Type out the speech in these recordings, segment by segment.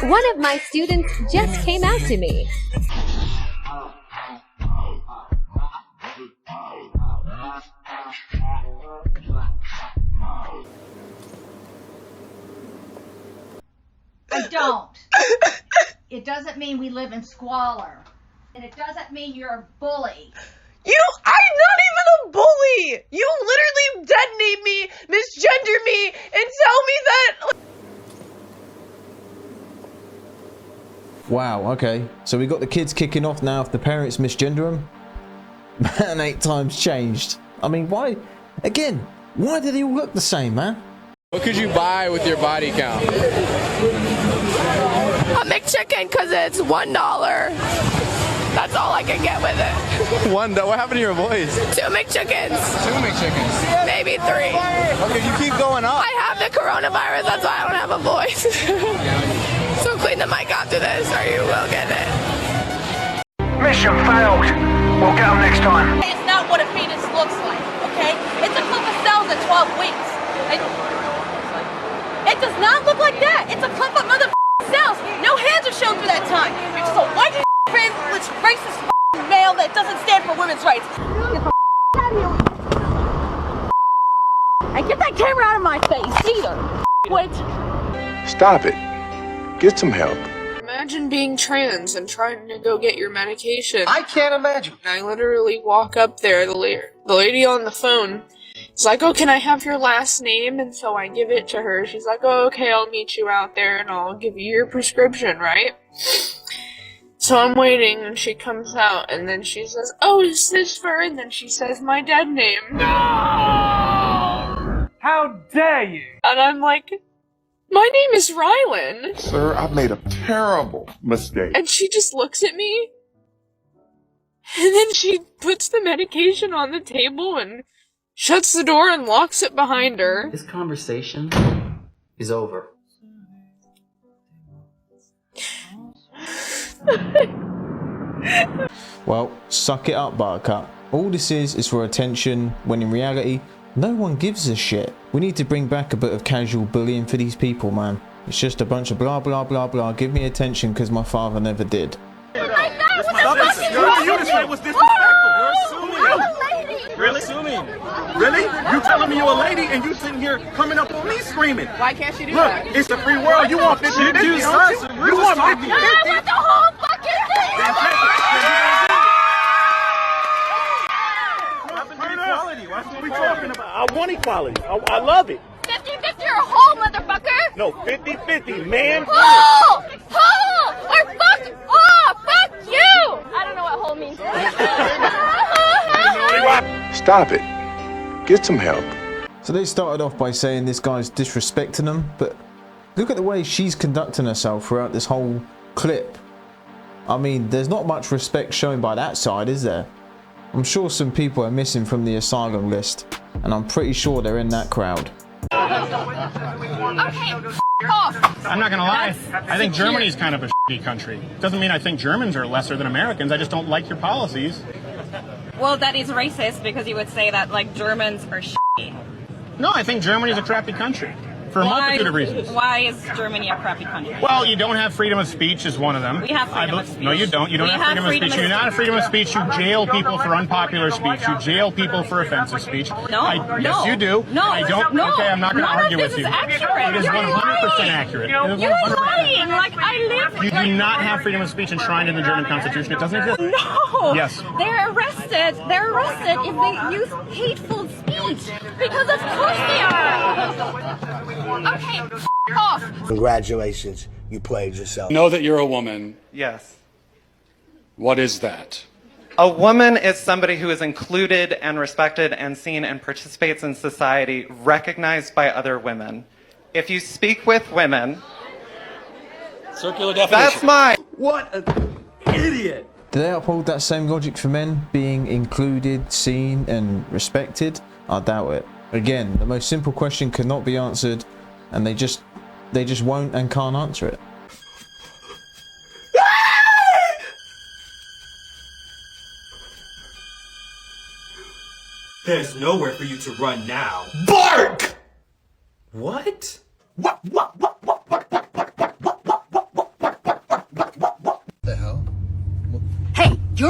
One of my students just came out to me. I don't. It doesn't mean we live in squalor. And it doesn't mean you're a bully. I'm not even a bully! You literally detonate me, misgender me, and tell me that... Wow, okay. So we got the kids kicking off now if the parents misgender them? Man, 8 times changed. I mean, why? Again, why do they all look the same, man? What could you buy with your body count? A McChicken because it's $1. That's all I can get with it. What happened to your voice? 2 McChickens. 2 McChickens. Maybe 3. Okay, you keep going up. I have the coronavirus, that's why I don't have a voice. So clean the mic after this or you will get it. Mission failed. We'll get them next time. It's not what a fetus looks like, okay? It's a clip of cells at 12 weeks. It does not look like that. It's a clip of mother cells. No hands are shown for that time. You're just a white privileged racist male that doesn't stand for women's rights. Get the out of here. And get that camera out of my face, either. Wait. Stop it. Get some help. Imagine being trans and trying to go get your medication. I can't imagine. I literally walk up there, the lady on the phone is like, oh, can I have your last name? And so I give it to her. She's like, oh, okay, I'll meet you out there and I'll give you your prescription, right? So I'm waiting and she comes out and then she says, oh, is this for? And then she says my dead name. No! How dare you? And I'm like, my name is Rylan. Sir, I've made a terrible mistake. And she just looks at me. And then she puts the medication on the table and shuts the door and locks it behind her. This conversation is over. Well, suck it up, Buttercup. All this is for attention, when in reality, no one gives a shit. We need to bring back a bit of casual bullying for these people, man. It's just a bunch of blah blah blah blah, give me attention because my father never did. Really? Assuming. Really? You telling me you're a lady and you sitting here coming up on me screaming? Why can't she do Look, that? it's a free world. You want 50-50, don't you? You want 50-50. I want the whole fucking Equality. That's what we talking about. I want equality. I love it. 50-50 or whole, motherfucker! No, 50-50, man. Whole! Whole! Or fuck off! Fuck you! I don't know what whole means. Stop it. Get some help. So they started off by saying this guy's disrespecting them, but look at the way she's conducting herself throughout this whole clip. I mean, there's not much respect shown by that side, is there? I'm sure some people are missing from the asylum list, and I'm pretty sure they're in that crowd. Okay, off! I'm not gonna lie, I think Germany's kind of a shitty country. Doesn't mean I think Germans are lesser than Americans, I just don't like your policies. Well, that is racist because you would say that, like, Germans are shitty. No, I think Germany's a crappy country. For a multitude of reasons. Why is Germany a crappy country? Well, you don't have freedom of speech is one of them. We have freedom of speech. No, you don't. You don't have freedom of speech. You do not have freedom of speech. You jail people for unpopular speech. You jail people for offensive speech. No, yes, you do. No, I don't. No, okay, I'm not going to argue with you. Accurate. It is 100% accurate. You're lying. Like, I live. You do not have freedom of speech enshrined in the German Constitution. It doesn't exist. No. Yes. They're arrested if they use hateful speech. Because of course they are. Okay. Off. Congratulations, you played yourself. Know that you're a woman. Yes. What is that? A woman is somebody who is included and respected and seen and participates in society, recognized by other women. If you speak with women... Circular definition. That's mine! What an idiot! Do they uphold that same logic for men, being included, seen, and respected? I doubt it. Again, the most simple question cannot be answered, and they just won't and can't answer it. There's nowhere for you to run now. Bark! What?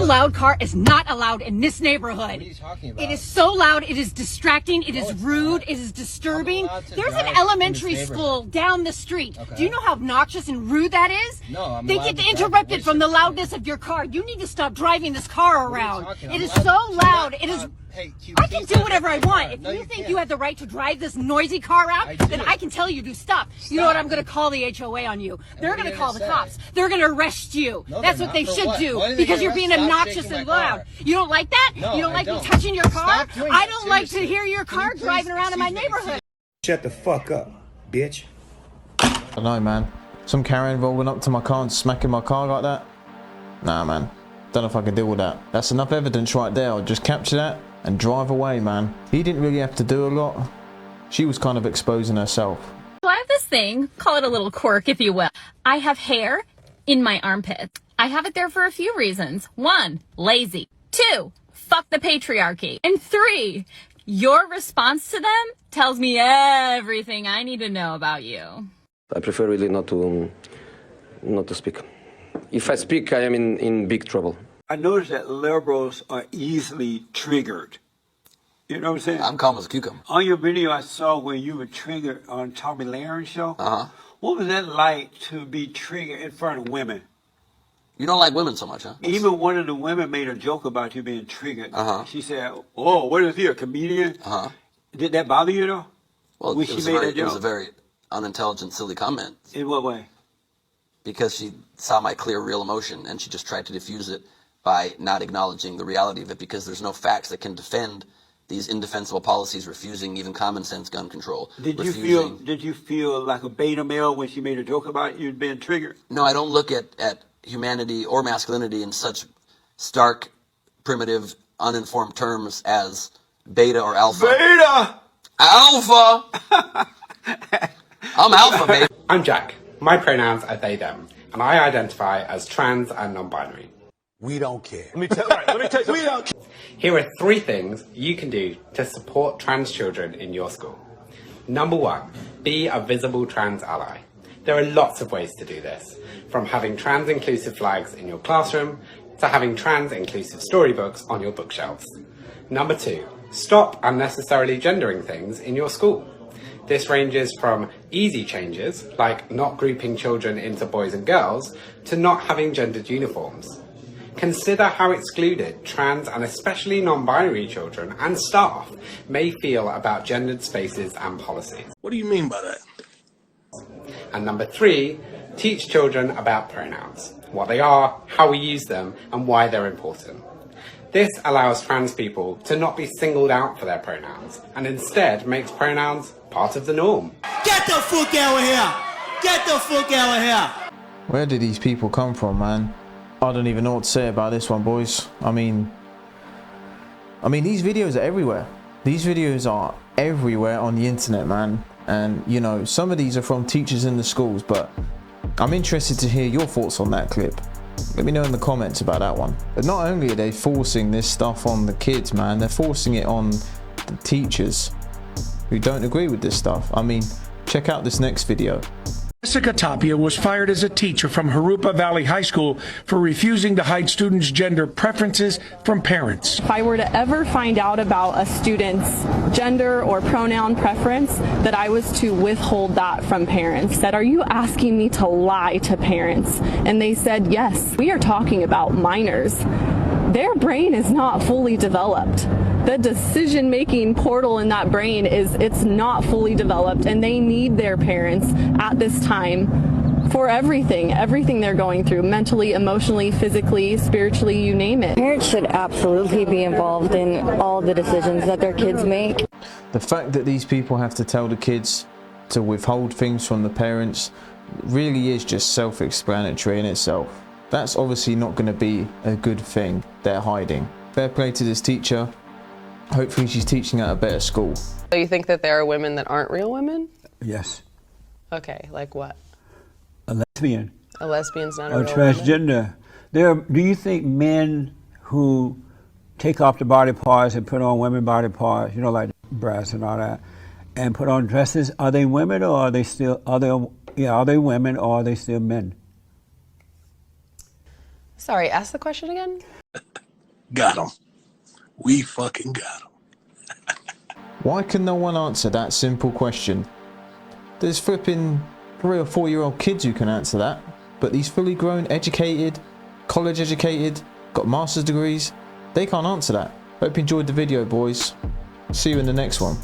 That loud car is not allowed in this neighborhood. What are you talking about? It is so loud, it is distracting, it is rude, it is disturbing. There's an elementary school down the street. Okay. Do you know how obnoxious and rude that is? No, I'm They allowed get to interrupted from the loudness of your car. You need to stop driving this car around. It is so loud. It is. I can do whatever I want. If you think you have the right to drive this noisy car out, then I can tell you to stop. You know what? I'm going to call the HOA on you. They're going to call the cops. They're going to arrest you. That's what they should do because you're being obnoxious and loud. You don't like that? You don't like me touching your car? I don't like to hear your car driving around in my neighborhood. Shut the fuck up, bitch. I don't know, man. Some Karen rolling up to my car and smacking my car like that? Nah, man. Don't know if I can deal with that. That's enough evidence right there. I'll just capture that and drive away, man. He didn't really have to do a lot. She was kind of exposing herself. So I have this thing, call it a little quirk if you will. I have hair in my armpits. I have it there for a few reasons. 1, lazy. 2, fuck the patriarchy. And 3, your response to them tells me everything I need to know about you. I prefer really not to speak. If I speak, I am in big trouble. I notice that liberals are easily triggered. You know what I'm saying? I'm calm as a cucumber. On your video I saw where you were triggered on Tommy Lahren show. What was that like to be triggered in front of women? You don't like women so much, huh? Even one of the women made a joke about you being triggered. She said, "Oh, what is he, a comedian?" Did that bother you though? Well, when it was a very unintelligent, silly comment. In what way? Because she saw my clear, real emotion, and she just tried to diffuse it by not acknowledging the reality of it, because there's no facts that can defend these indefensible policies, refusing even common sense gun control. Did you feel like a beta male when she made a joke about you being triggered? No, I don't look at humanity or masculinity in such stark, primitive, uninformed terms as beta or alpha. Beta! Alpha! I'm alpha, baby. I'm Jack. My pronouns are they, them, and I identify as trans and non-binary. We don't care. Let me tell you we don't care. Here are 3 things you can do to support trans children in your school. Number 1, be a visible trans ally. There are lots of ways to do this, from having trans inclusive flags in your classroom to having trans inclusive storybooks on your bookshelves. Number 2, stop unnecessarily gendering things in your school. This ranges from easy changes, like not grouping children into boys and girls, to not having gendered uniforms. Consider how excluded trans and especially non-binary children and staff may feel about gendered spaces and policies. What do you mean by that? And number 3, teach children about pronouns, what they are, how we use them, and why they're important. This allows trans people to not be singled out for their pronouns, and instead makes pronouns part of the norm. Get the fuck out of here! Get the fuck out of here! Where did these people come from, man? I don't even know what to say about this one, boys. I mean, these videos are everywhere. These videos are everywhere on the internet, man. And, you know, some of these are from teachers in the schools, but I'm interested to hear your thoughts on that clip. Let me know in the comments about that one. But not only are they forcing this stuff on the kids, man, they're forcing it on the teachers who don't agree with this stuff. I mean, check out this next video. Jessica Tapia was fired as a teacher from Harupa Valley High School for refusing to hide students' gender preferences from parents. If I were to ever find out about a student's gender or pronoun preference, that I was to withhold that from parents. Said, "Are you asking me to lie to parents?" And they said, "Yes, we are talking about minors. Their brain is not fully developed. The decision-making portal in that brain it's not fully developed, and they need their parents at this time for everything they're going through, mentally, emotionally, physically, spiritually, you name it." Parents should absolutely be involved in all the decisions that their kids make. The fact that these people have to tell the kids to withhold things from the parents really is just self-explanatory in itself. That's obviously not going to be a good thing they're hiding. Fair play to this teacher. Hopefully she's teaching at a better school. So you think that there are women that aren't real women? Yes. Okay, like what? A lesbian. A lesbian's not a Or real transgender. Do you think men who take off the body parts and put on women body parts, you know, like breasts and all that, and put on dresses, are they women or are they still, are they women or are they still men? Sorry, ask the question again. Got him. We fucking got him. Why can no one answer that simple question? There's flipping 3 or 4-year-old kids who can answer that, but these fully grown, educated, college educated, got master's degrees, they can't answer that. Hope you enjoyed the video, boys. See you in the next one.